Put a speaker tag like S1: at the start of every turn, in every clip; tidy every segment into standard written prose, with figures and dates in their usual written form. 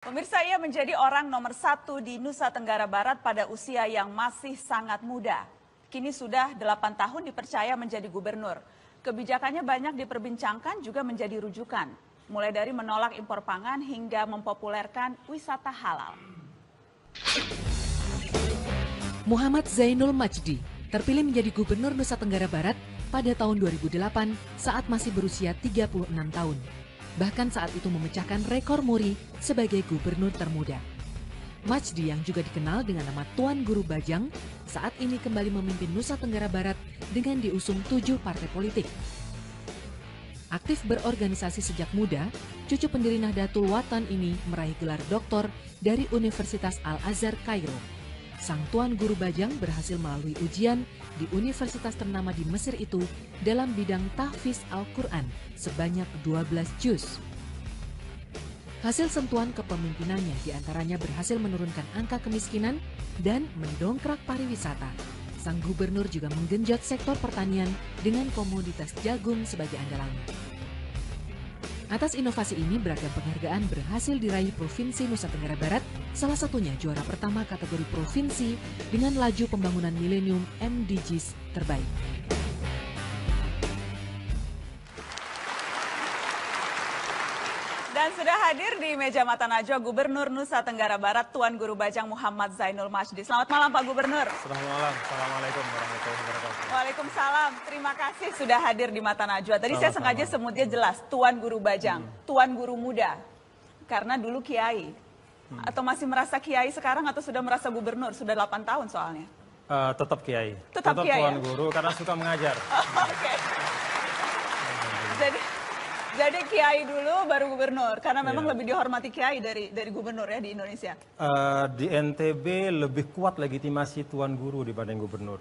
S1: Pemirsa, ia menjadi orang nomor 1 di Nusa Tenggara Barat pada usia yang masih sangat muda. Kini sudah 8 tahun dipercaya menjadi gubernur. Kebijakannya banyak diperbincangkan juga menjadi rujukan. Mulai dari menolak impor pangan hingga mempopulerkan wisata halal.
S2: Muhammad Zainul Majdi terpilih menjadi gubernur Nusa Tenggara Barat pada tahun 2008 saat masih berusia 36 tahun. Bahkan saat itu memecahkan rekor muri sebagai gubernur termuda. Majdi yang juga dikenal dengan nama Tuan Guru Bajang, saat ini kembali memimpin Nusa Tenggara Barat dengan diusung 7 partai politik. Aktif berorganisasi sejak muda, cucu pendiri Nahdlatul Watan ini meraih gelar doktor dari Universitas Al-Azhar Kairo. Sang Tuan Guru Bajang berhasil melalui ujian di universitas ternama di Mesir itu dalam bidang tahfiz Al-Quran sebanyak 12 juz. Hasil sentuhan kepemimpinannya diantaranya berhasil menurunkan angka kemiskinan dan mendongkrak pariwisata. Sang gubernur juga menggenjot sektor pertanian dengan komoditas jagung sebagai andalannya. Atas inovasi ini, beragam penghargaan berhasil diraih Provinsi Nusa Tenggara Barat, salah satunya juara pertama kategori provinsi dengan laju pembangunan milenium MDGs terbaik.
S1: Dan sudah hadir di meja mata najwa Gubernur Nusa Tenggara Barat Tuan Guru Bajang Muhammad Zainul Majdi. Selamat malam Pak Gubernur.
S3: Selamat malam. Assalamualaikum warahmatullahi wabarakatuh.
S1: Waalaikumsalam. Terima kasih sudah hadir di mata najwa. Tadi saya sengaja sebutnya jelas Tuan Guru Bajang, Tuan Guru Muda. Karena dulu kiai. Atau masih merasa kiai sekarang atau sudah merasa gubernur? Sudah 8 tahun soalnya.
S3: Tetap kiai.
S1: Tetap kiai,
S3: Tuan
S1: ya?
S3: Guru karena suka mengajar.
S1: Oke. Jadi kiai dulu baru gubernur, karena memang lebih dihormati kiai dari gubernur ya di Indonesia.
S3: Di NTB lebih kuat legitimasi Tuan Guru dibanding gubernur.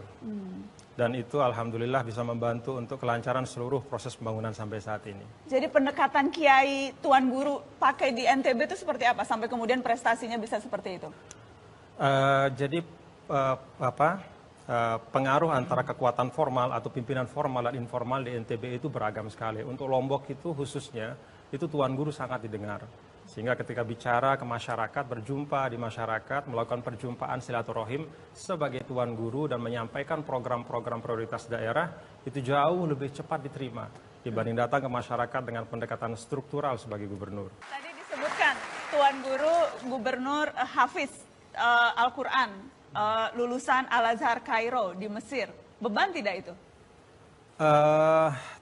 S3: Dan itu alhamdulillah bisa membantu untuk kelancaran seluruh proses pembangunan sampai saat ini.
S1: Jadi pendekatan kiai Tuan Guru pakai di NTB itu seperti apa sampai kemudian prestasinya bisa seperti itu?
S3: Pengaruh antara kekuatan formal atau pimpinan formal dan informal di NTB itu beragam sekali. Untuk Lombok itu khususnya, itu Tuan Guru sangat didengar. Sehingga ketika bicara ke masyarakat, berjumpa di masyarakat, melakukan perjumpaan silaturahim sebagai Tuan Guru dan menyampaikan program-program prioritas daerah, itu jauh lebih cepat diterima dibanding datang ke masyarakat dengan pendekatan struktural sebagai gubernur.
S1: Tadi disebutkan Tuan Guru Gubernur Hafiz Al-Quran. Lulusan Al-Azhar Kairo di Mesir. Beban tidak itu?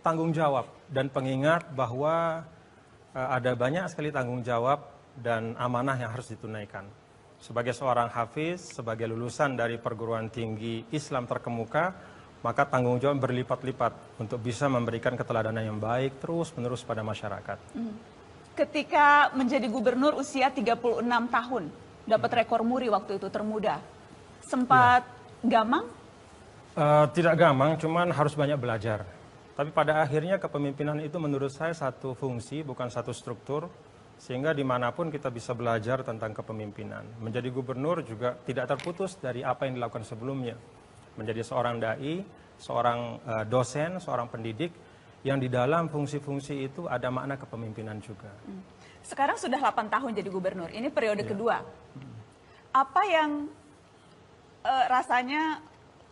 S3: Tanggung jawab dan pengingat bahwa ada banyak sekali tanggung jawab dan amanah yang harus ditunaikan. Sebagai seorang hafiz, sebagai lulusan dari perguruan tinggi Islam terkemuka, maka tanggung jawab berlipat-lipat untuk bisa memberikan keteladanan yang baik terus-menerus pada masyarakat.
S1: Ketika menjadi gubernur usia 36 tahun, dapat rekor muri waktu itu termuda. Sempat gamang?
S3: Tidak gamang, cuman harus banyak belajar. Tapi pada akhirnya kepemimpinan itu menurut saya satu fungsi, bukan satu struktur. Sehingga dimanapun kita bisa belajar tentang kepemimpinan. Menjadi gubernur juga tidak terputus dari apa yang dilakukan sebelumnya. Menjadi seorang da'i, seorang dosen, seorang pendidik, yang di dalam fungsi-fungsi itu ada makna kepemimpinan juga.
S1: Sekarang sudah 8 tahun jadi gubernur, ini periode kedua. Apa yang rasanya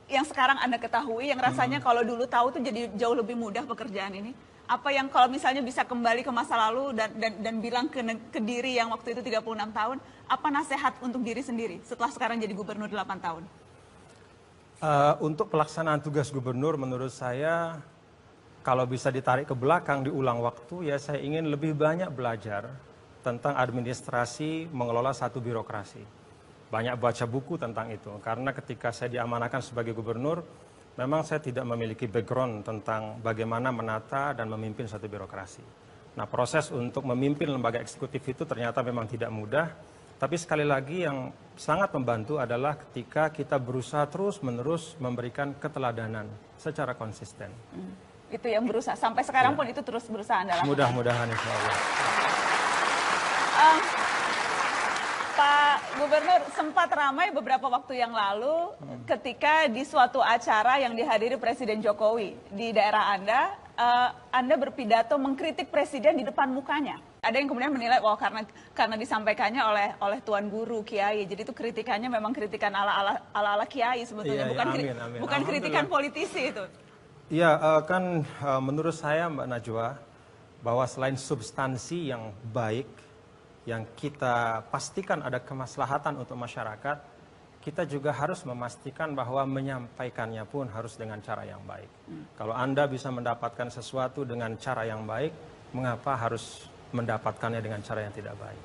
S1: yang sekarang Anda ketahui, yang rasanya kalau dulu tahu tuh jadi jauh lebih mudah pekerjaan ini? Apa yang kalau misalnya bisa kembali ke masa lalu dan bilang ke diri yang waktu itu 36 tahun, apa nasihat untuk diri sendiri setelah sekarang jadi gubernur 8 tahun?
S3: Untuk pelaksanaan tugas gubernur menurut saya, kalau bisa ditarik ke belakang, diulang waktu, ya saya ingin lebih banyak belajar tentang administrasi mengelola satu birokrasi. Banyak baca buku tentang itu, karena ketika saya diamanahkan sebagai gubernur, memang saya tidak memiliki background tentang bagaimana menata dan memimpin satu birokrasi. Nah, proses untuk memimpin lembaga eksekutif itu ternyata memang tidak mudah, tapi sekali lagi yang sangat membantu adalah ketika kita berusaha terus-menerus memberikan keteladanan secara konsisten.
S1: Itu yang berusaha, sampai sekarang pun itu terus berusaha Anda lakukan?
S3: Mudah-mudahan insya Allah.
S1: Pak Gubernur, sempat ramai beberapa waktu yang lalu ketika di suatu acara yang dihadiri Presiden Jokowi di daerah Anda berpidato mengkritik Presiden di depan mukanya. ada yang kemudian menilai wah karena disampaikannya oleh tuan guru kiai, jadi itu kritikannya memang kritikan ala kiai sebetulnya, bukan kritikan politisi itu.
S3: Iya, kan menurut saya Mbak Najwa, bahwa selain substansi yang baik, yang kita pastikan ada kemaslahatan untuk masyarakat, kita juga harus memastikan bahwa menyampaikannya pun harus dengan cara yang baik. Kalau Anda bisa mendapatkan sesuatu dengan cara yang baik, mengapa harus mendapatkannya dengan cara yang tidak baik?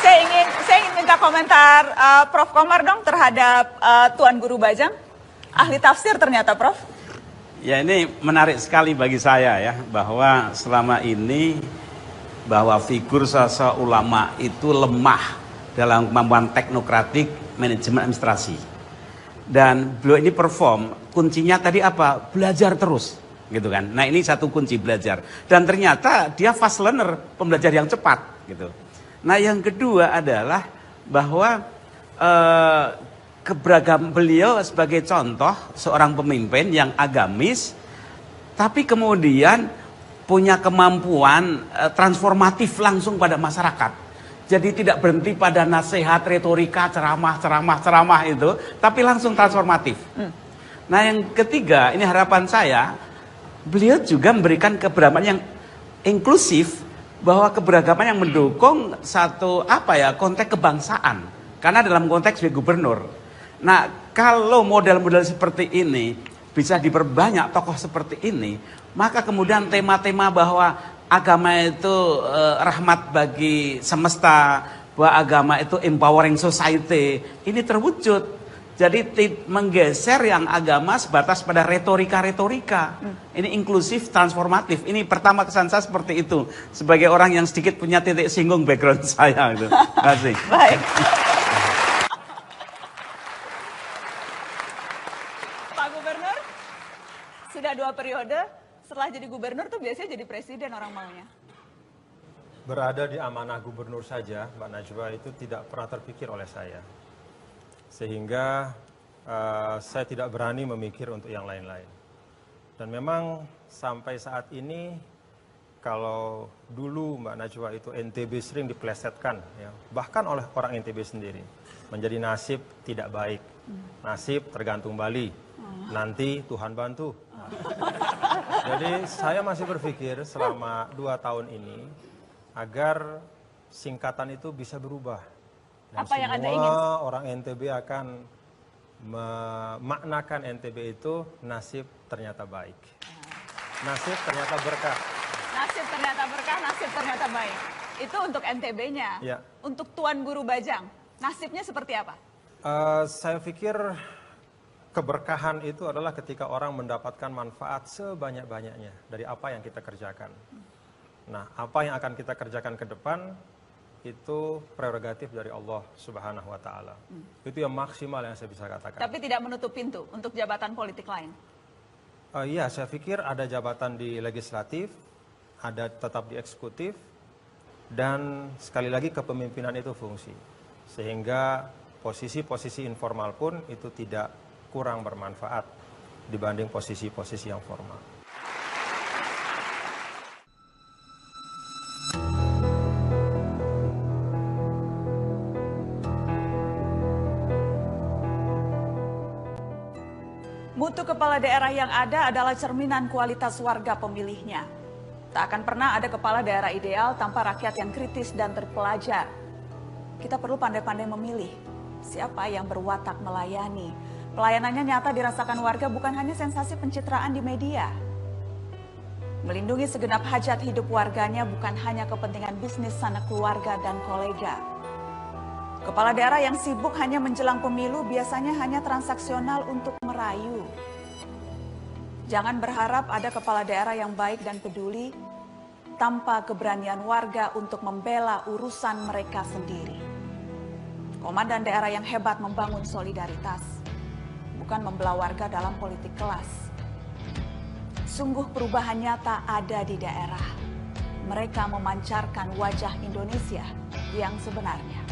S1: Saya ingin minta komentar Prof. Komar dong terhadap Tuan Guru Bajang, ahli tafsir ternyata, Prof.
S4: Ya, ini menarik sekali bagi saya ya, bahwa selama ini bahwa figur sosok ulama itu lemah dalam kemampuan teknokratik manajemen administrasi. Dan beliau ini perform, kuncinya tadi apa? Belajar terus, gitu kan. Nah, ini satu kunci belajar. Dan ternyata dia fast learner, pembelajar yang cepat, gitu. Nah, yang kedua adalah bahwa keberagaman beliau sebagai contoh seorang pemimpin yang agamis, tapi kemudian punya kemampuan transformatif langsung pada masyarakat. Jadi tidak berhenti pada nasihat, retorika, ceramah itu, tapi langsung transformatif. Nah, yang ketiga, ini harapan saya, beliau juga memberikan keberagaman yang inklusif, bahwa keberagaman yang mendukung satu konteks kebangsaan. Karena dalam konteks sebagai gubernur. Nah, kalau model-model seperti ini bisa diperbanyak tokoh seperti ini, maka kemudian tema-tema bahwa agama itu rahmat bagi semesta, bahwa agama itu empowering society, ini terwujud. Jadi menggeser yang agama sebatas pada retorika-retorika. Ini inklusif, transformatif. Ini pertama kesan saya seperti itu. Sebagai orang yang sedikit punya titik singgung background saya. Gitu. Terima kasih.
S1: Baik. Pak Gubernur, sudah 2 periode, setelah jadi gubernur tuh biasanya jadi presiden orang maunya.
S3: Berada di amanah gubernur saja, Mbak Najwa, itu tidak pernah terpikir oleh saya. Sehingga saya tidak berani memikir untuk yang lain-lain. Dan memang sampai saat ini, kalau dulu Mbak Najwa itu NTB sering diplesetkan, ya, bahkan oleh orang NTB sendiri, menjadi nasib tidak baik, nasib tergantung Bali, nanti Tuhan bantu. Jadi saya masih berpikir selama 2 tahun ini, agar singkatan itu bisa berubah. Dan
S1: apa yang Anda ingin?
S3: Semua orang NTB akan memaknakan NTB itu nasib ternyata baik. Nasib ternyata berkah.
S1: Nasib ternyata berkah, nasib ternyata baik. Itu untuk NTB-nya.
S3: Ya.
S1: Untuk Tuan Guru Bajang, nasibnya seperti apa?
S3: Saya pikir keberkahan itu adalah ketika orang mendapatkan manfaat sebanyak-banyaknya dari apa yang kita kerjakan. Nah, apa yang akan kita kerjakan ke depan, itu prerogatif dari Allah Subhanahu wa Ta'ala. Itu yang maksimal yang saya bisa katakan.
S1: Tapi tidak menutup pintu untuk jabatan politik lain.
S3: Iya, saya pikir ada jabatan di legislatif, ada tetap di eksekutif, dan sekali lagi kepemimpinan itu fungsi. Sehingga posisi-posisi informal pun itu tidak kurang bermanfaat dibanding posisi-posisi yang formal.
S1: Mutu kepala daerah yang ada adalah cerminan kualitas warga pemilihnya. Tak akan pernah ada kepala daerah ideal tanpa rakyat yang kritis dan terpelajar. Kita perlu pandai-pandai memilih siapa yang berwatak melayani. Pelayanannya nyata dirasakan warga, bukan hanya sensasi pencitraan di media. Melindungi segenap hajat hidup warganya bukan hanya kepentingan bisnis sanak keluarga dan kolega. Kepala daerah yang sibuk hanya menjelang pemilu biasanya hanya transaksional untuk merayu. Jangan berharap ada kepala daerah yang baik dan peduli tanpa keberanian warga untuk membela urusan mereka sendiri. Komandan daerah yang hebat membangun solidaritas, bukan membelah warga dalam politik kelas. Sungguh perubahan nyata ada di daerah. Mereka memancarkan wajah Indonesia yang sebenarnya.